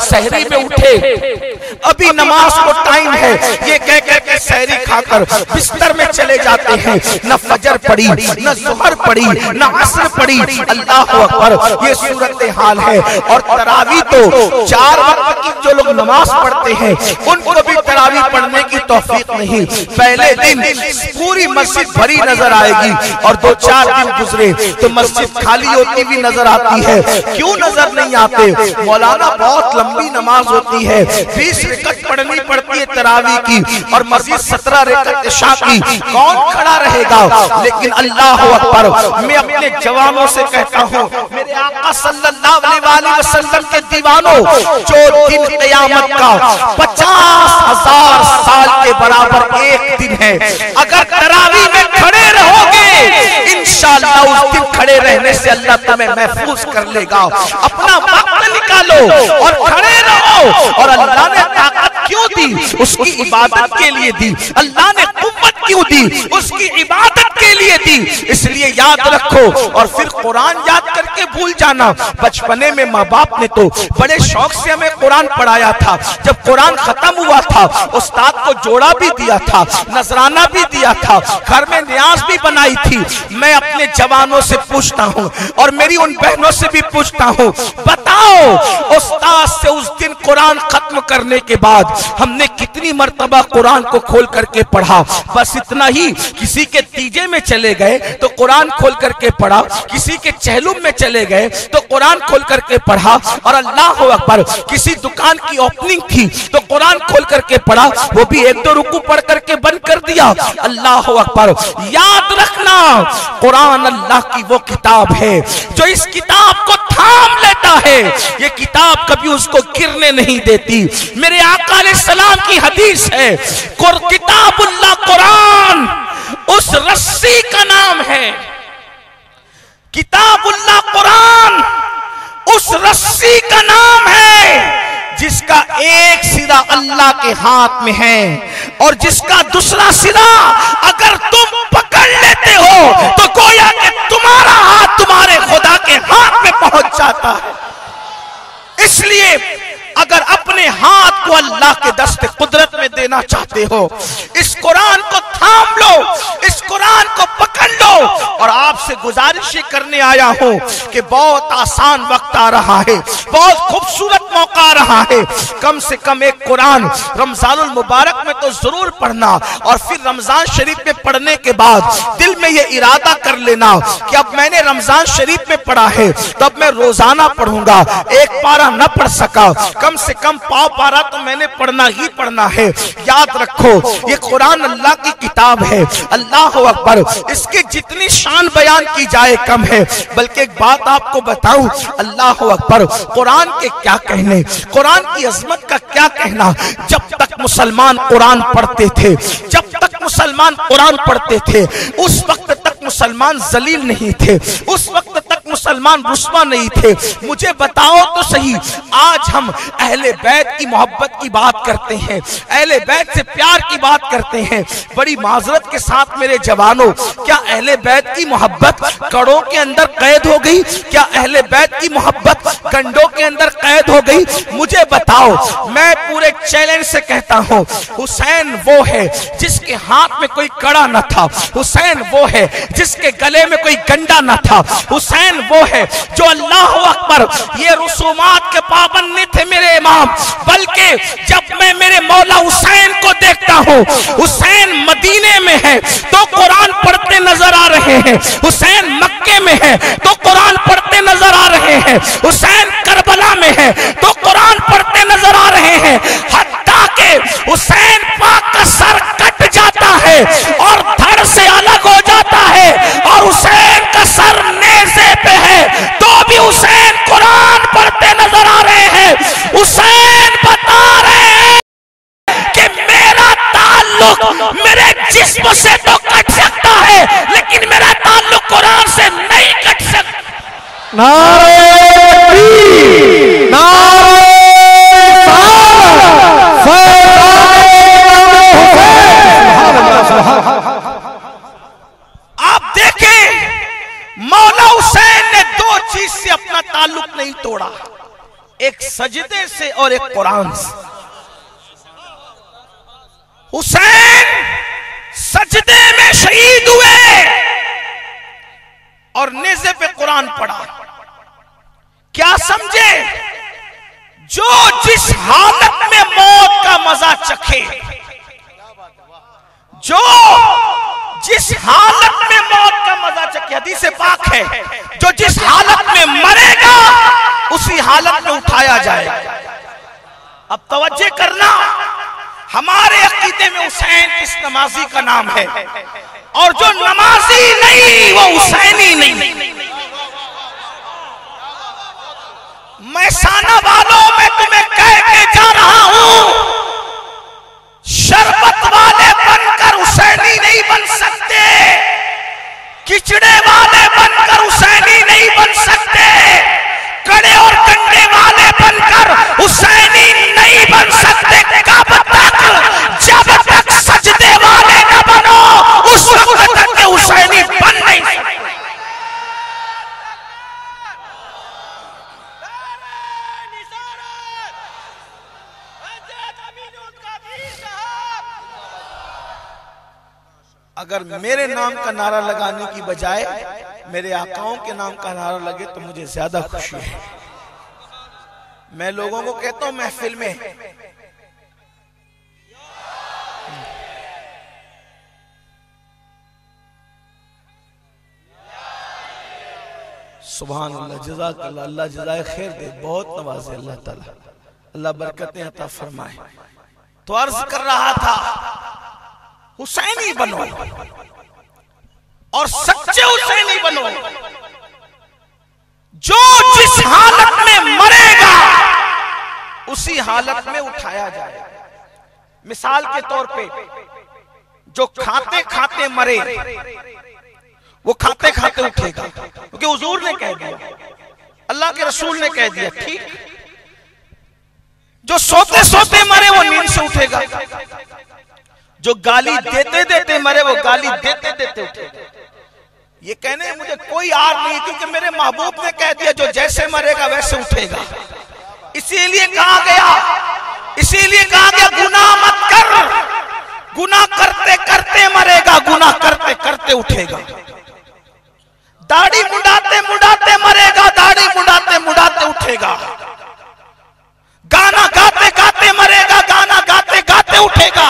सहरी में उठे, अभी नमाज को टाइम है, ये कह कर के सहरी खाकर बिस्तर में चले जाते हैं। न फजर पड़ी, न ज़ुहर पड़ी, न असर पड़ी। अल्लाह अकबर, ये सूरत हाल है। और तरावी तो 4 वक्त की जो लोग नमाज पढ़ते हैं उनको भी तरावी पढ़ने की तौफीक नहीं। पहले दिन पूरी मस्जिद भरी नजर आएगी और 2-4 दिन गुजरे तो मस्जिद खाली होती भी नजर आती है। क्यों नजर नहीं आते? मौलाना बहुत लंबी नमाज होती है, 20 रकअत पढ़नी पड़ती है तरावी की और मस्जिद 17 रकअत इशा की, कौन खड़ा रहेगा? लेकिन अल्लाह अकबर, मैं अपने जवानों से कहता हूँ, मेरे आका सल्लल्लाहु अलैहि वसल्लम के दीवानों, जो दिन क़यामत का 50,000 साल के बराबर एक दिन है, अगर तरावी में खड़े रहोगे इंशाअल्लाह उस दिन खड़े रहने से अल्लाह तुम्हें महफूज कर लेगा। अपना वक्त निकालो और खड़े रहो। और अल्लाह ने ताकत क्यों दी? उसकी इबादत के लिए दी। अल्लाह ने कुव्वत क्यों दी? उसकी इबादत के लिए दी। इसलिए याद रखो। और फिर कुरान याद करके भूल जाना। बचपने में माँ बाप ने तो बड़े शौक से हमें कुरान पढ़ाया था। जब कुरान खत्म हुआ था उस्ताद को जोड़ा भी दिया था, नजराना भी दिया था, घर में न्याज भी बनाई थी। मैं अपने जवानों से पूछता हूँ और मेरी उन बहनों से भी पूछता हूँ, बताओ उस्ताद से उस दिन कुरान खत्म करने के बाद हमने कितनी मर्तबा कुरान को खोल करके पढ़ा? बस इतना ही। किसी के तीजे में चले गए तो कुरान खोल करके पढ़ा, किसी के चहलुम में चले गए तो कुरान खोल करके पढ़ा। और अल्लाह अकबर, किसी दुकान की ओपनिंग थी तो कुरान खोल करके पढ़ा, वो भी 1-2 रुकू पढ़ करके बंद कर दिया। अल्लाह अकबर, याद रखना कुरान अल्लाह की वो किताब है जो इस किताब को थाम लेता है, ये किताब कभी उसको गिरने नहीं देती। मेरे आका अलैहिस्सलाम की हदीस है, किताबुल्लाह कुरान उस रस्सी का नाम है। किताबुल्लाह कुरान उस रस्सी का नाम है जिसका एक सिरा अल्लाह के हाथ में है और जिसका दूसरा सिरा अगर तुम पकड़ लेते हो तो गोया कि तुम्हारा हाथ तुम्हारे खुदा के हाथ में पहुंच जाता है। इसलिए अगर अपने हाथ को अल्लाह के दस्ते कुदरत में देना चाहते हो, इस कुरान को थाम लो, इस कुरान को पकड़ लो। और आपसे गुजारिश करने आया हूं कि बहुत आसान वक्त आ रहा है, बहुत खूबसूरत मौका आ रहा है। कम से कम एक कुरान रमजानुल मुबारक में तो जरूर पढ़ना और फिर रमजान शरीफ में पढ़ने के बाद दिल में ये इरादा कर लेना कि अब मैंने रमजान शरीफ में पढ़ा है तो अब मैं रोजाना पढ़ूंगा। एक पारा न पढ़ सका, कम से कम पाव पारा तो मैंने पढ़ना ही पढ़ना है। याद रखो, ये कुरान अल्लाह की किताब है। अल्लाह अकबर, इसकी जितनी शान बयान की जाए कम है। बल्कि एक बात आपको बताऊं, अल्लाह अकबर, कुरान के क्या कहने, कुरान की अजमत का क्या कहना। जब तक मुसलमान कुरान पढ़ते थे, जब तक मुसलमान कुरान पढ़ते थे, उस वक्त तक मुसलमान जलील नहीं थे, उस वक्त तक मुसलमान रुस्वा नहीं थे। मुझे बताओ तो सही, आज हम अहले बैत की मोहब्बत की बात करते हैं, अहले बैत से प्यार की बात करते हैं। बड़ी माजरत के साथ मेरे जवानों, क्या अहले बैत की मोहब्बत कड़ों के अंदर कैद हो गई? क्या अहले बैत की मोहब्बत गंडों के अंदर कैद हो गई? मुझे बताओ। मैं पूरे चैलेंज से कहता हूँ, हुसैन वो है जिसके हाथ में कोई कड़ा न था, हुसैन वो है जिसके गले में कोई गंडा न था, हुसैन वो है जो अल्लाह अकबर, ये रसूमात के पाबंद नहीं थे मेरे इमाम, बल्कि जब मैं मेरे मौला हुसैन को देखता हूँ, हुसैन मदीने में है तो कुरान पढ़ते नजर आ रहे हैं, हुसैन मक्के में है तो कुरान पढ़ते नजर आ रहे हैं, हुसैन करबला में है तो कुरान पढ़ते नजर आ रहे हैं। हत्ता के हुसैन पाक का सर कट जाता है और धड़ से अलग हो जाता है और हुसैन का सर नेज़े पे है तो भी हुसैन कुरान पढ़ते नजर आ रहे हैं। हुसैन बता रहे हैं कि मेरा ताल्लुक मेरे जिस्म से तो कट सकता है लेकिन मेरा ताल्लुक कुरान से नहीं कट सकता। नारे तकबीर, नारे आप देखें, मौला हुसैन ने दो चीज से अपना ताल्लुक नहीं तोड़ा, एक सजदे से और एक कुरान से। हुसैन सजदे में शहीद हुए और नेज़े पे कुरान पढ़ा। क्या समझे? जो जिस हालत में मौत का मजा चखे, जो जिस हालत में मौत का मजा चखे, हदीस पाक है, जो जिस हालत में मरेगा उसी हालत में उठाया जाएगा। अब तवज्जो करना, हमारे अकीदे में हुसैन इस नमाजी का नाम है, और जो नमाजी नहीं वो हुसैनी नहीं। मैसाना वालों मैं तुम्हें कह के जा रहा हूं, शरबत वाले बनकर हुसैनी नहीं बन सकते, खिचड़े वाले बनकर हुसैनी नहीं बन सकते, कड़े और कंडे वाले बनकर हुसैनी नहीं बन सकते। कब तक? जब तक सजदे वाले न बनो उस वक्त तक के हुसैनी बन नहीं सकते। अगर मेरे नाम का नारा लगाने की बजाय मेरे आकाओं के नाम का नारा लगे तो मुझे ज्यादा खुशी है। मैं लोगों को कहता हूं महफिल में, सुभान अल्लाह, जज़ाकल्लाह, अल्लाह जज़ाए खैर दे, बहुत नवाजे अल्लाह ताला, अल्लाह बरकतें अता फरमाए। तो अर्ज कर रहा था, हुसैनी बनो और सच्चे हुसैनी बनो। जो जिस हालत में मरेगा उसी हालत में उठाया जाएगा। मिसाल के तौर पे जो खाते खाते मरे वो खाते खाते उठेगा, क्योंकि हुजूर ने कह दिया, अल्लाह के रसूल ने कह दिया, ठीक। जो सोते सोते मरे वो नींद से उठेगा, जो गाली देते देते मरे वो गाली देते देते उठेगा। ये कहने मुझे कोई आर नहीं, क्योंकि मेरे महबूब ने कह दिया जो जैसे मरेगा वैसे उठेगा। इसीलिए कहा गया गुनाह मत कर, गुनाह करते करते मरेगा, गुनाह करते करते उठेगा। दाढ़ी मुंडाते मुंडाते मरेगा, दाढ़ी मुंडाते मुंडाते उठेगा। गाना गाते गाते मरेगा, गाना गाते गाते उठेगा।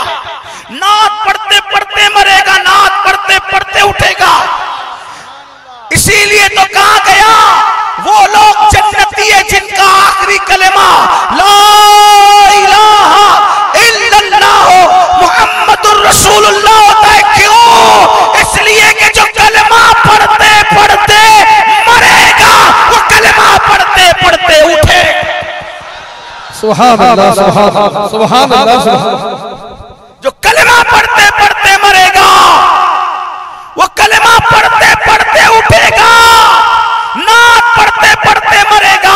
नात पढ़ते पढ़ते मरेगा, नात पढ़ते पढ़ते उठेगा। इसीलिए तो कहा गया वो लोग जन्नती है जिनका आखिरी कलेमा ला इलाहा इल्लल्लाह मुहम्मदुर रसूलुल्लाह होता है। क्यों? इसलिए कि जो कलेमा पढ़ते पढ़ते मरेगा वो कलेमा पढ़ते पढ़ते उठे। सुभान अल्लाह, सुभान अल्लाह, सुभान अल्लाह। जो कलेमा पढ़ते पढ़ते मरेगा वो कलेमा पढ़ते पढ़ते उठेगा। नात पढ़ते पढ़ते मरेगा,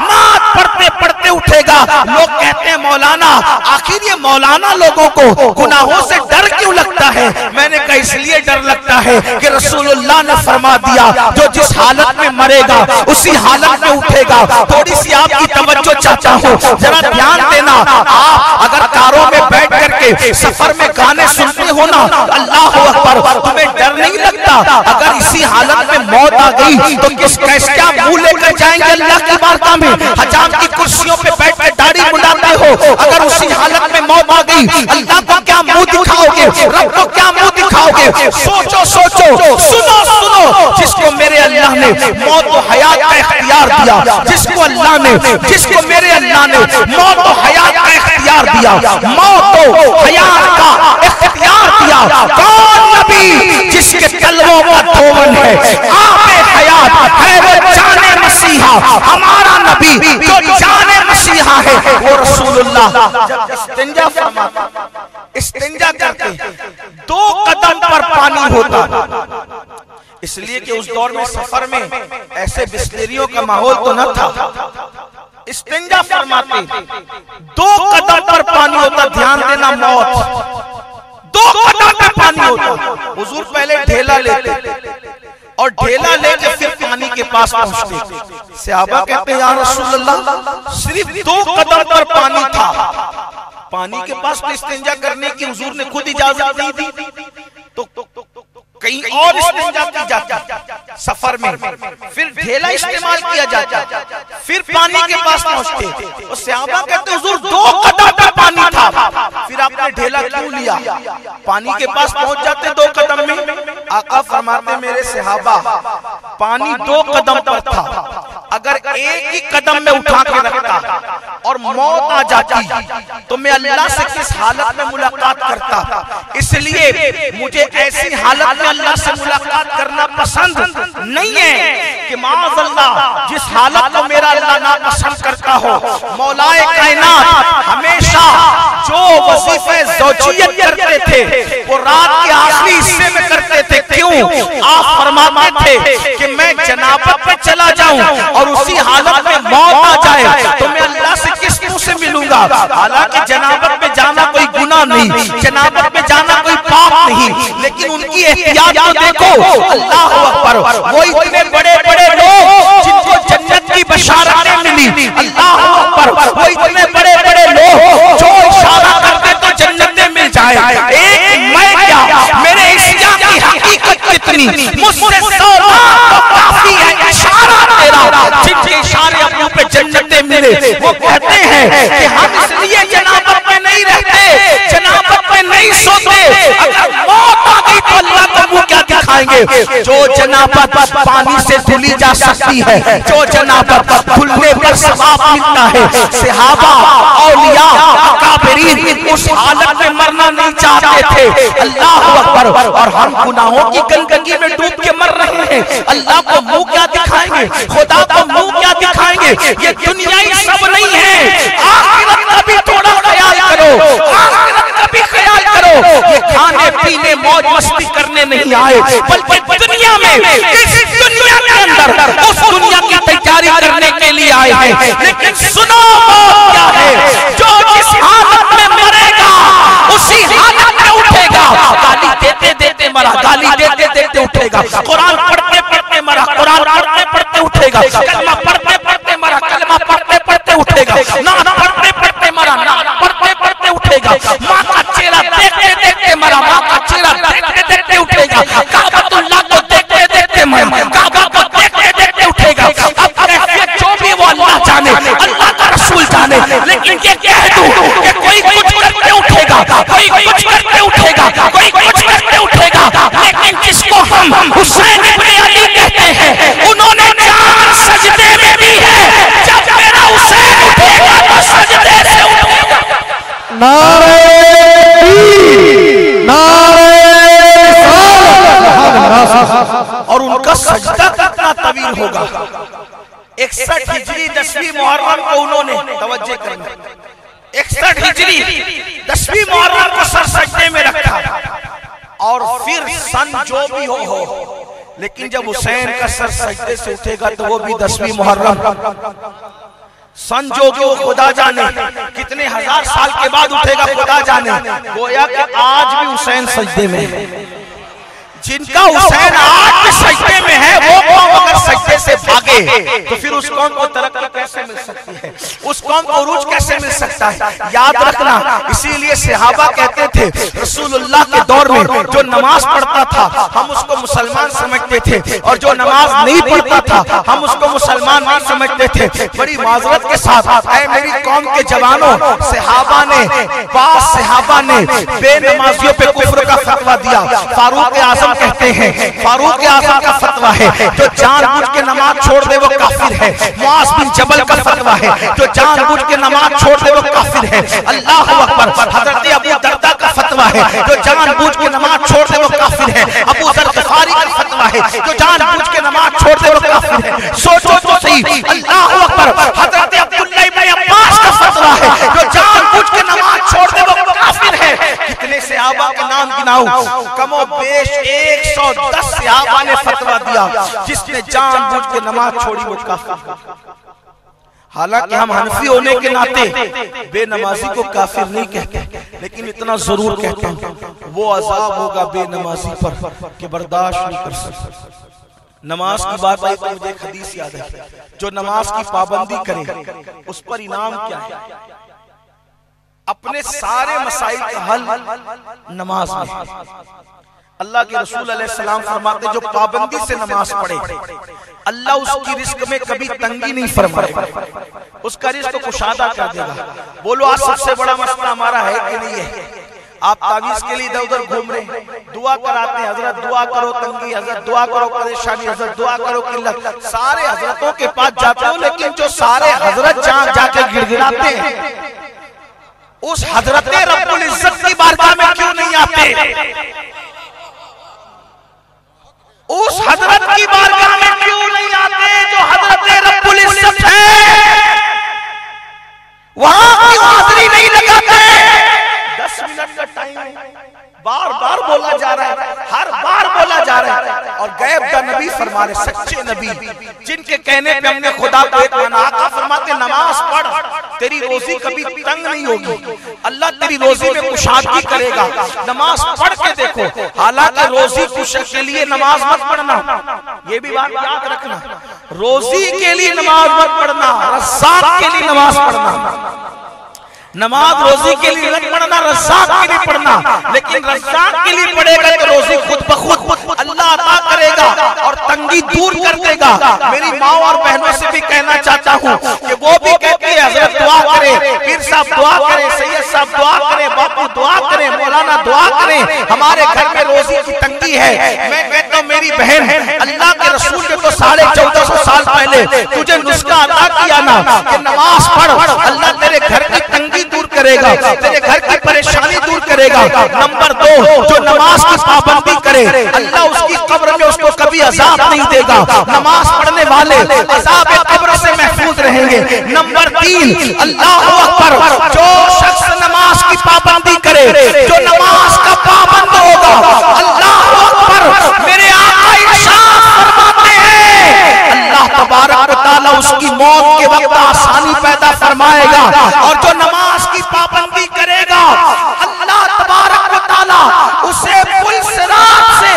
नात पढ़ते पढ़ते उठेगा। लोग कहते हैं मौलाना, आखिर ये मौलाना लोगों को गुनाहों से डर क्यों लगता है? मैंने कहा इसलिए डर लगता है कि रसूलुल्लाह ने फरमा दिया जो जिस हालत में मरेगा उसी हालत में उठेगा। थोड़ी सी आपकी तवज्जो चाहता हूँ, जरा ध्यान देना। आप अगर कारों में बैठ करके सफर में गाने सुनते हो ना, अल्लाह अकबर, तुम्हें डर नहीं लगता? अगर इसी हालत में मौत आ गई तो क्या मुंह लेकर जाएंगे अल्लाह की बारगाह में? हजाम की कुर्सियों पे बैठ के दाढ़ी मुंडाते हो, अगर उसी हालत में मौत आ गई अल्लाह को क्या मुंह दिखाओगे? रब को क्या मुंह दिखाओगे? सोचो सोचो, सुनो सुनो। जिसको मेरे अल्लाह ने मौत और हयात का इख्तियार दिया, जिसको मेरे अल्लाह ने मौत और हयात का इख्तियार दिया, मौत और हयात का इख्तियार दिया, कौन नबी जिसके कलमों का धोवन है, आपे हयात है वो जाने मसीहा। हमारा नबी जो जाने मसीहा है वो रसूलुल्लाह। जब इस्तिंजा फरमाते, इस्तिंजा करते, 2 कदम पर पानी होता, इसलिए कि उस दौर में सफर में ऐसे बिस्लेरियों का माहौल तो न था। इस्तिंजा फरमाते, 2 कदम पर पानी होता। ध्यान देना, मौत 2 कदम पर पानी होता। हुजूर पहले ढेला लेते और ढेला लेके फिर पानी के पास पहुंचते, सहाबा कहते हैं या रसूलल्लाह सिर्फ 2 कदम पर पानी था, पानी के पास तो इस्तिंजा करने की हुजूर ने खुद इजाजत नहीं दी, तो कहीं और इस्तिंजा की जाती सफर में, फिर ढेला इस्तेमाल किया जाता, फिर पानी के पास पहुंचते। और सहाबा कहते हुजूर 2 कदम पर पानी था, फिर आपने ढेला क्यों लिया? पानी के पास पहुंच जाते 2 कदम में। आका फरमाते मेरे सहाबा पानी 2 कदम पर था, अगर एक ही कदम में उठा के रखता और मौत आ जाती तो मैं अल्लाह से किस हालत में मुलाकात करता। इसलिए मुझे ऐसी हालत में अल्लाह से मुलाकात करना पसंद नहीं है कि माअज़ल्लाह जिस हालत को मेरा अल्लाह नापसंद करता हो। मौलाए कायनात हमेशा जो वजीफे ज़ौजियत करते थे वो रात के आखिरी हिस्से में करते थे। क्यों? आप फरमाते थे कि मैं जनाबत में चला जाऊं और उसी हालत में मौत आ जाए तो मैं अल्लाह से किस मुंह से मिलूंगा? हालांकि जनाबत में जाना कोई गुनाह नहीं, जनाबत में जाना कोई पाप नहीं, लेकिन उनकी एहतियात तो देखो। अल्लाह अकबर, वो इतने बड़े बड़े लोग जिनको जन्नत की बशारतें मिली, अल्लाह अकबर, वो इतने बड़े बड़े लोग जो इशारा करते तो जन्नतें मिल जाए। एक मैं क्या, मेरे इश्क़ की हकीकत कितनी, मुझसे 100 तो काफी है इशारा तेरा, जिनके इशारे अपनों पे जन्नतें मिले। वो कहते हैं कि हम इसलिए जनाबत में नहीं रहते, जनाबत में नहीं सोते, अगर मौत आ गई तो अल्लाह को मुंह क्या दिखाएंगे? जो जनाबत पानी से धुली जा सकती है, जो जनाबत धुलने पर सवाब मिलता है। सहाबा औलिया अकाबरीन उस हालत में मरना नहीं चाहते थे। अल्लाह अकबर, और हम गुनाहों की गंदगी में डूब के मर रहे हैं। अल्लाह को मुंह क्या दिखाएंगे? खुदा को मुंह क्या दिखाएंगे? ये दुनिया ही सब नहीं है, आखिरत का भी थोड़ा ख्याल करो, आखिरत का भी ख्याल करो। ये खाने पीने मौज मस्ती करने नहीं आए, बल्कि दुनिया में, इस दुनिया के अंदर उस दुनिया की तैयारी करने के लिए आए हैं। लेकिन सुनो मौत क्या है? जो जिस हालत में मरेगा उसी हालत में उठेगा। गाली देते देते मरा, गाली देते देते उठेगा। कुरान पढ़ते पढ़ते मरा, कुरान पढ़ते पढ़ते उठेगा। कलमा पढ़ते पढ़ते मरा, कलमा पढ़ते पढ़ते उठेगा। नाम पढ़ते पढ़ते मरा, नाम पढ़ते पढ़ते उठेगा। माँ का चेहरा देखते देखते मरा, माँ का चेहरा देखते देखते उठेगा। काबतुल्लाह को देखते देखते मरा, काबा को देखते देखते उठेगा। अब कैफियत जो भी वो अल्लाह जाने, अल्लाह का रसूल जाने, लेकिन ये कह दूं कि कोई कुछ करके उठेगा, कोई कुछ करके उठेगा, कोई कुछ करके उठेगा। लेकिन जिसको हम हुसैन इब्ने अली कहते हैं, उन्होंने जान सजदे में दी है। जब मेरा हुसैन उठेगा तो सजदे से उठेगा। नारे और उनका सजदा कितना तवील होगा। 61 हिजरी 10वीं मुहर्रम को उन्होंने, तवज्जो करेंगे, 61 हिजरी 10वीं मुहर्रम को सर सजदे में रखा। और फिर सन जो भी हो, लेकिन जब हुसैन का सर सजदे से उठेगा तो वो भी 10वीं मुहर्रम। सन जो कि वो खुदा जाने कितने हजार साल के बाद उठेगा, खुदा जाने। गोया कि आज भी हुसैन सजदे में है। जिनका हुसैन आज भी सजदे में है, वो कौम अगर सजदे से भागे तो फिर उस कौम को तरक्की कैसे मिल सकती है, उस कौम को उरूज कैसे मिल सकता है? याद रखना। इसीलिए सहाबा कहते थे रसूलुल्लाह के दौर में जो नमाज पढ़ता था हम उसको मुसलमान समझते थे, और जो नमाज नहीं पढ़ता था हम उसको मुसलमान नहीं समझते थे। बड़ी माजरत के साथ ऐ मेरी कौम के जवानों, सहाबा ने, बास सहाबा ने बेनमाजियों पे कुफ्र का फतवा दिया। फारूक आजम कहते हैं, फारूक आजम का फतवा है जो जानबूझ के नमाज छोड़ दे वो काफिर है। मुआज बिन जबल का फतवा है जो जानबूझ के नमाज छोड़ दे वो काफिर है। अल्लाह अकबर। हजरत अबू दरदा का फतवा है जो जानबूझ के नमाज छोड़ दे वो काफिर है। अबू जर गफारी का फतवा है जो जानबूझ के नमाज छोड़ दे वो काफिर है। सोचो तो सही, अल्लाह अकबर। हजरत अब्दुल्लाह इब्न अब्बास का फतवा है जो जानबूझ के नमाज छोड़ दे वो काफिर है। कितने सहाबा के नाम गिनाऊं? कमो बेश 110 सहाबा ने फतवा दिया जिसने जानबूझ के नमाज छोड़ी वो काफिर। हालांकि हम हनफी होने के नाते बेनमाजी को काफिर नहीं कहते, लेकिन इतना जरूर कहता हूं वो अजाब होगा बेनमाजी पर कि बर्दाश्त नहीं कर सकते। नमाज की बात आई तो मुझे एक हदीस याद है, जो नमाज की पाबंदी करे उस पर इनाम क्या है? अपने सारे मसाइल का हल नमाज में। अल्लाह के रसूल अलैहिस्सलाम फरमाते जो पाबंदी से नमाज पढ़े अल्लाह उसकी रिस्क में कभी तंगी नहीं फरमाएगा, उसका रिस्क कुशादा कर देगा। बोलो आज सबसे बड़ा मसला हमारा है कि नहीं है? आप तावीज के लिए इधर उधर घूम रहे, दुआ कराते हैं, हजरत दुआ करो तंगी, हजरत दुआ करो परेशानी, हजरत दुआ करो किल्लत। सारे हजरतों के पास जाते हो, लेकिन जो सारे हजरत जाके गिड़गिड़ाते हैं उस हजरत रब्बुल इज्जत की बारगाह में क्यों नहीं आते? उस हजरत की बारगाह में क्यों नहीं आते जो हजरत रब्बुल इज्जत है? वहां क्यों हाजिरी नहीं लगाते? 10 मिनट का टाइम बार बार बोला जा रहा है, हर बार बोला जा रहा है। और गैब का नबी फरमा रहे, सच्चे नबी जिनके कहने पे हमने खुदा को एक माना। आका फरमाते नमाज पढ़, तेरी रोजी कभी तंग नहीं होगी, अल्लाह तेरी रोजी में कुशादगी करेगा। नमाज पढ़ के देखो। हालांकि रोजी कुशल के लिए नमाज मत पढ़ना, ये भी बात याद रखना, रोजी के लिए नमाज मत पढ़ना, रज़्ज़ाक़ के लिए नमाज पढ़ना। नमाज रोजी के लिए मत पढ़ना, रज़्ज़ाक़ के लिए पढ़ना। लेकिन रज़्ज़ाक़ के लिए पढ़ेगा तो रोजी खुद ब खुद अल्लाह अता करेगा और तंगी दूर कर देगा। मेरी माँ और बहनों से भी कहना चाहता हूँ कि वो भी कहती है हजरत दुआ करें, पीर साहब दुआ करें, सैयद साहब दुआ करें, बापू दुआ करें, मौलाना दुआ करें, हमारे घर में रोजी की तंगी है। मैं कहता हूँ मेरी बहन, अल्लाह के रसूल ने तो 1450 साल पहले तुझे नुस्खा अता किया ना कि नमाज पढ़, अल्लाह तेरे घर की तंगी दूर करेगा, तेरे घर की परेशानी दूर करेगा। नंबर 2, जो नमाज की पाबंदी करे अल्लाह उसकी कब्र में उसको कभी अजाब नहीं देगा। नमाज पढ़ने वाले अजाब कब्र से महफूज रहेंगे। नंबर 3, अल्लाह अकबर, जो शख्स नमाज की पाबंदी करे, जो नमाज का पाबंद होगा, अल्लाह अकबर, मेरे आका इरशाद फरमाते हैं अल्लाह तबारक व तआला उसकी मौत के वक्त आसानी पैदा फरमाएगा। और जो नमाज की पाबंदी करेगा अल्लाह तबारक व तआला उसे पुल सिरात से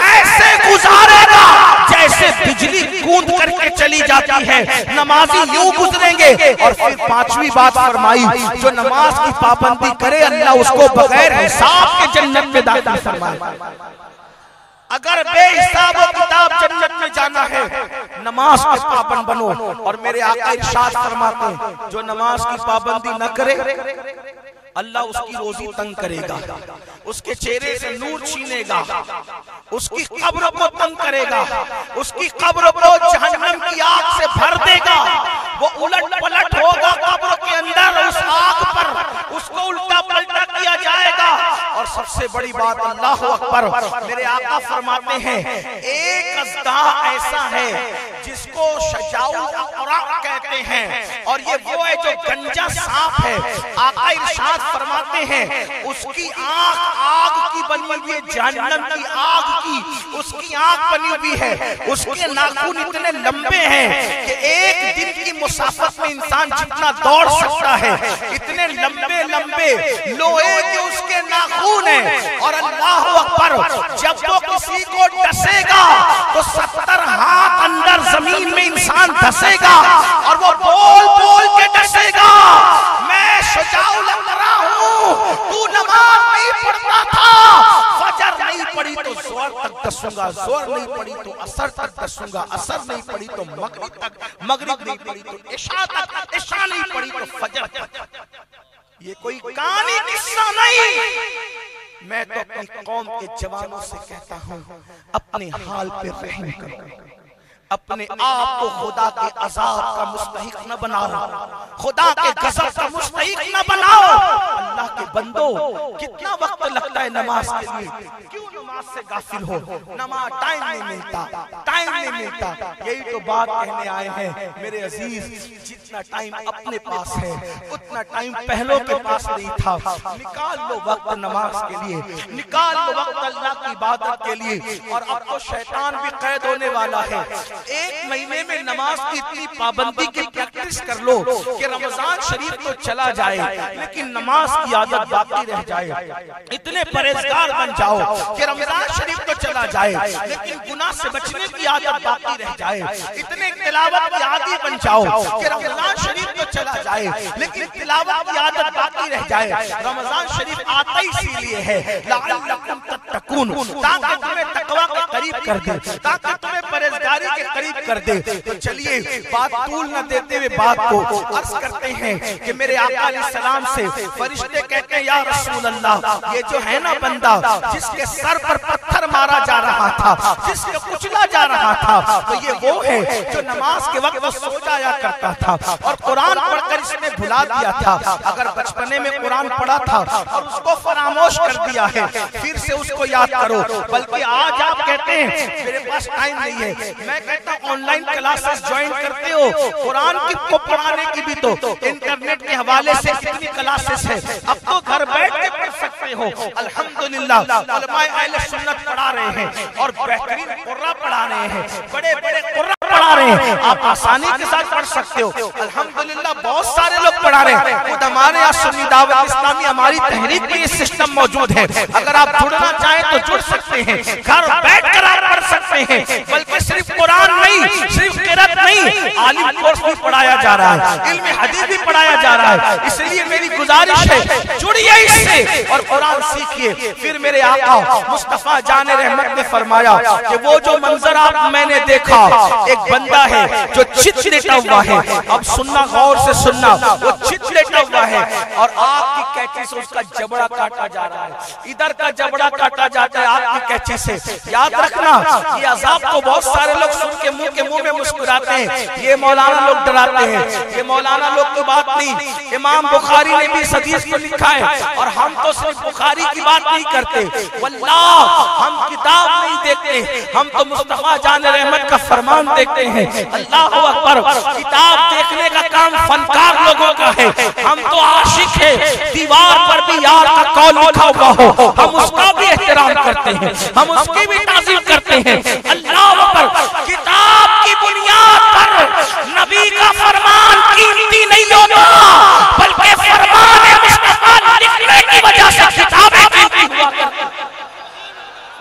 ऐसे गुजारेगा जैसे बिजली कूद करके चली जाती है। नमाजी यूं गुजरेंगे। और फिर 5वीं बात फरमाई, जो नमाज की पाबंदी करे अल्लाह उसको बगैर हिसाब के जन्नत में दाखिल फरमाएगा। अगर बेहिसाब किताब जन्नत में जाना है नमाज के पाबंद बनो। और मेरे आका इरशाद फरमाते हैं जो नमाज की पाबंदी न करे अल्लाह उसकी रोजी तंग करेगा, उसके चेहरे से नूर छीनेगा, उसकी कब्र को तंग करेगा, उसकी कब्र को जहन्नम की आग से भर देगा। वो उलट पलट होगा कब्र के अंदर, उस आग पर उसको उल्टा पलटा किया जाएगा। और सबसे बड़ी बात अल्लाह अकबर, मेरे आका फरमाते हैं एक अज़दा ऐसा है जिसको शजाउल अक़रा कहते हैं, और ये वो है जो गंजा सांप है। आका इरशाद फरमाते हैं उसकी आंख आग की बनी हुई है, जहन्नम की आग की उसकी आंख बनी हुई है। उसके नाखून इतने लंबे हैं कि एक दिन की मुसाफत में इंसान जितना दौड़ सकता है, इतने लंबे लंबे लोहे के उसके नाखून हैं। और अल्लाह अकबर, जब वो किसी को डसेगा तो 70 हाथ अंदर जमीन में इंसान डसेगा और वो बोल बोल के डसेगा, मैं शजाउल अक़रा हूं, तू नमाज नहीं पढ़ता था, फजर नहीं पढ़ी तो ज़ोहर तक डसूंगा, ज़ोहर नहीं पढ़ी तो असर तक डसूंगा, असर नहीं पढ़ी तो मगरिब तक, मगरिब नहीं पढ़ी तो इशा तक, इशा नहीं पढ़ी तो फजर तक। ये कोई कहानी किस्सा नहीं। मैं तो अपनी कौम के जवानों से कहता हूं अपने हाल पे रहम करो, अपने आप को खुदा के अजाब का मुस्तहिक न बनाओ, खुदा के गज़ब का मुस्तहिक न बनाओ। अल्लाह के बंदो, कितना वक्त लगता है नमाज के लिए, क्यों नमाज से गाफिल हो? नमाज टाइम नहीं मिलता, टाइम नहीं मिलता। यही तो बात कहने आए हैं मेरे अजीज, जितना टाइम अपने पास है उतना टाइम पहलों के पास नहीं था। निकाल लो वक्त नमाज के लिए, निकाल लो वक्त अल्लाह की इबादत के लिए। और अब तो शैतान भी कैद होने वाला है। एक महीने में नमाज की इतनी पाबंदी की प्रैक्टिस कर लो कि रमजान शरीफ तो चला जाए लेकिन नमाज की आदत बाकी रह जाए। इतने परहेजगार बन जाओ कि रमजान शरीफ तो चला जाए लेकिन गुनाह से बचने की आदत बाकी रह जाए। इतने तिलावत की आदी बन जाओ कि रमजान शरीफ तो चला जाए लेकिन तिलावत की आदत बाकी रह जाए। रमजान शरीफ आता ही इसीलिए है लअल्लकुम तत्तकून, ताकि तुम्हें तकवा के करीब कर दे, ताकि तुम्हें परहेजगारी के करीब कर दे। तो चलिए बात तूल न देते हुए बात को अर्ज करते हैं कि मेरे आका अलैहिस्सलाम से फरिश्ते कहते हैं या रसूल अल्लाह, ये जो है ना बंदा जिसके सर पर पत्थर मारा जा रहा था, जिसको कुचला जा रहा था, तो ये वो है जो नमाज के वक्त सो जाया करता था और कुरान पढ़कर इसने भुला दिया था। अगर बचपने में कुरान पढ़ा था और उसको फरामोश कर दिया है, फिर से उसको याद करो। बल्कि आज आप कहते हैं मेरे पास टाइम नहीं है, मैं कहता हूँ ऑनलाइन क्लासेस ज्वाइन करते हो, कुरान को पढ़ाने की भी तो इंटरनेट के हवाले से कितनी क्लासेस है, अब तो घर बैठ के पढ़ सकते हो। अल्हम्दुलिल्लाह उलमाए अहले सुन्नत पढ़ा रहे हैं और बेहतरीन कुर्रा पढ़ा रहे हैं, बड़े बड़े कुर्रा पढ़ा रहे हैं, आप आसानी के साथ पढ़ सकते हो। अल्हम्दुलिल्लाह बहुत सारे लोग पढ़ा रहे हैं। खुद हमारे यहाँ सुन्नी दावत इस्लामी हमारी तहरीक में ये सिस्टम मौजूद है, अगर आप जुड़ना चाहें तो जुड़ सकते हैं, घर बैठकर आप पढ़ सकते हैं। बल्कि सिर्फ कुरान नहीं, सिर्फ किरात नहीं, आलिम कोर्स भी पढ़ाया जा रहा है, इल्म हदीस भी पढ़ाया जा रहा है। इसलिए मेरी गुजारिश है जुड़िए इससे और कुरान सीखिए। फिर मेरे आका मुस्तफा जान रहमत ने फरमाया कि वो जो मंजर आप मैंने देखा, एक बंदा है जो चित लेटा हुआ है, अब सुनना गौर से सुनना, वो चित लेटा हुआ है और आग की कैंची से उसका जबड़ा काटा जा रहा है, इधर का जबड़ा काटा जाता है आग की कैंची से। याद रखना ये अजाब को बहुत सारे लोग सुन के मुंह में मुस्कुराते हैं, ये मौलाना लोग डराते हैं, ये मौलाना लोग की बात नहीं। इमाम बुखारी ने भी इस हदीस को लिखा है और हम तो सिर्फ बुखारी की बात नहीं करते, वल्लाह हम किताब नहीं देखते, हम तो मुस्तफा जान रहमत का फरमान देखते हैं। अल्लाह अकबर, किताब देखने का काम फनकार लोगों का है, हम तो आशिक है। दीवार पर भी यार का कौल लिखा हुआ हो, हम उसका भी एहतराम करते हैं, हम उसकी भी ताज़ीम करते हैं। अल्लाह अकबर, किताब की बुनियाद पर नबी का फरमान कीमती नहीं होता, बल्कि फरमान मुस्तफा लिखने की वजह से किताबें कीमती हुआ करती हैं।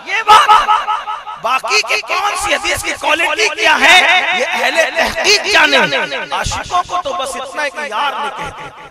ये बात बाकी की कौन सी हदीस की क्वालिटी क्या है ये अहले तहकीक जाने, आशिकों को तो बस इतना है कि यार नहीं कहते,